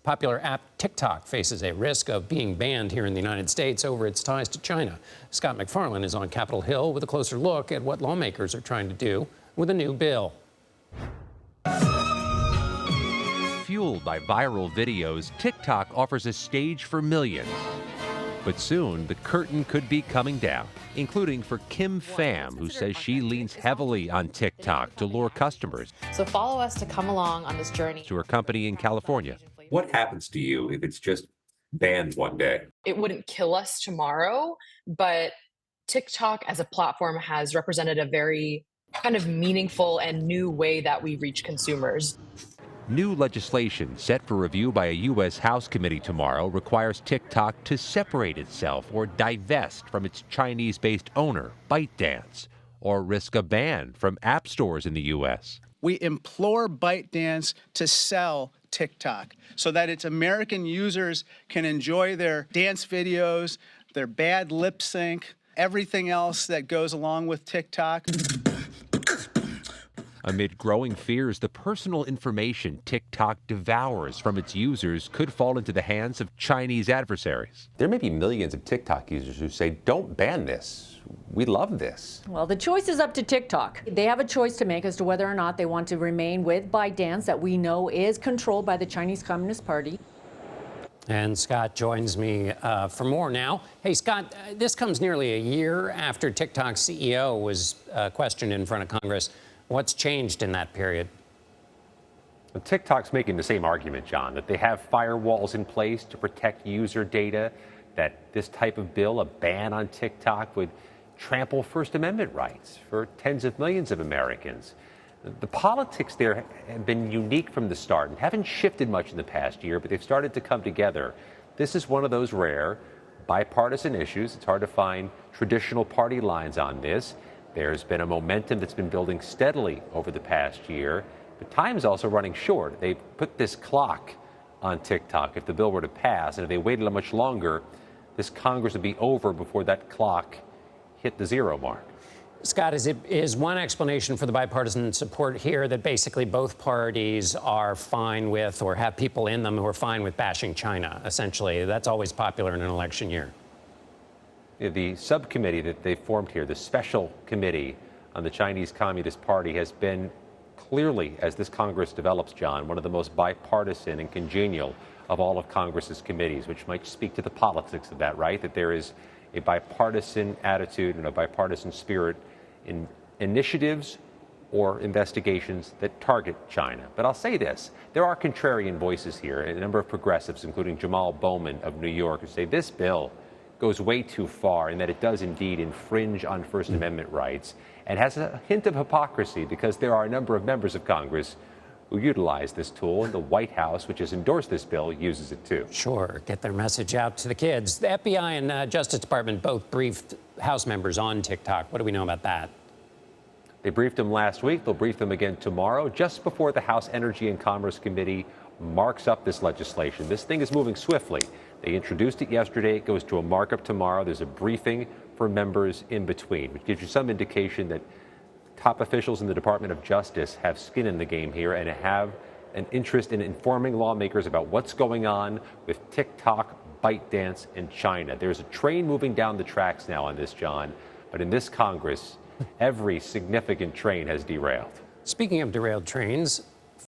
Popular app TikTok faces a risk of being banned here in the United States over its ties to China. Scott MacFarlane is on Capitol Hill with a closer look at what lawmakers are trying to do with a new bill. Fueled by viral videos, TikTok offers a stage for millions. But soon, the curtain could be coming down, including for Kim Pham, who says she leans heavily on TikTok to lure customers. So follow us to come along on this journey. To her company in California. What happens to you if it's just banned one day? It wouldn't kill us tomorrow, but TikTok as a platform has represented a very kind of meaningful and new way that we reach consumers. New legislation set for review by a U.S. House committee tomorrow requires TikTok to separate itself or divest from its Chinese-based owner, ByteDance, or risk a ban from app stores in the U.S. We implore ByteDance to sell TikTok so that its American users can enjoy their dance videos, their bad lip sync, everything else that goes along with TikTok. Amid growing fears, the personal information TikTok devours from its users could fall into the hands of Chinese adversaries. There may be millions of TikTok users who say, don't ban this. We love this. Well, the choice is up to TikTok. They have a choice to make as to whether or not they want to remain with ByteDance, that we know is controlled by the Chinese Communist Party. And Scott joins me for more now. Hey, Scott, this comes nearly a year after TikTok's CEO was questioned in front of Congress. What's changed in that period? Well, TikTok's making the same argument, John, that they have firewalls in place to protect user data, that this type of bill, a ban on TikTok, would trample First Amendment rights for tens of millions of Americans. The politics there have been unique from the start and haven't shifted much in the past year, but they've started to come together. This is one of those rare bipartisan issues. It's hard to find traditional party lines on this. There's been a momentum that's been building steadily over the past year, but time is also running short. They've put this clock on TikTok. If the bill were to pass, and if they waited much longer, this Congress would be over before that clock hit the zero mark. Scott, is one explanation for the bipartisan support here that basically both parties are fine with, or have people in them who are fine with bashing China, essentially? That's always popular in an election year. The subcommittee that they formed here, the special committee on the Chinese Communist Party, has been clearly, as this Congress develops, John, one of the most bipartisan and congenial of all of Congress's committees, which might speak to the politics of that, right? That there is a bipartisan attitude and a bipartisan spirit in initiatives or investigations that target China. But I'll say this, there are contrarian voices here, and a number of progressives, including Jamal Bowman of New York, who say this bill goes way too far and that it does indeed infringe on First Amendment rights, and has a hint of hypocrisy because there are a number of members of Congress who utilize this tool, and the White House, which has endorsed this bill, uses it too. Sure, get their message out to the kids. The FBI and Justice Department both briefed House members on TikTok. What do we know about that? They briefed them last week. They'll brief them again tomorrow, just before the House Energy and Commerce Committee marks up this legislation. This thing is moving swiftly. They introduced it yesterday. It goes to a markup tomorrow. There's a briefing for members in between, which gives you some indication that top officials in the Department of Justice have skin in the game here and have an interest in informing lawmakers about what's going on with TikTok, ByteDance, and China. There's a train moving down the tracks now on this, John, but in this Congress, every significant train has derailed. Speaking of derailed trains,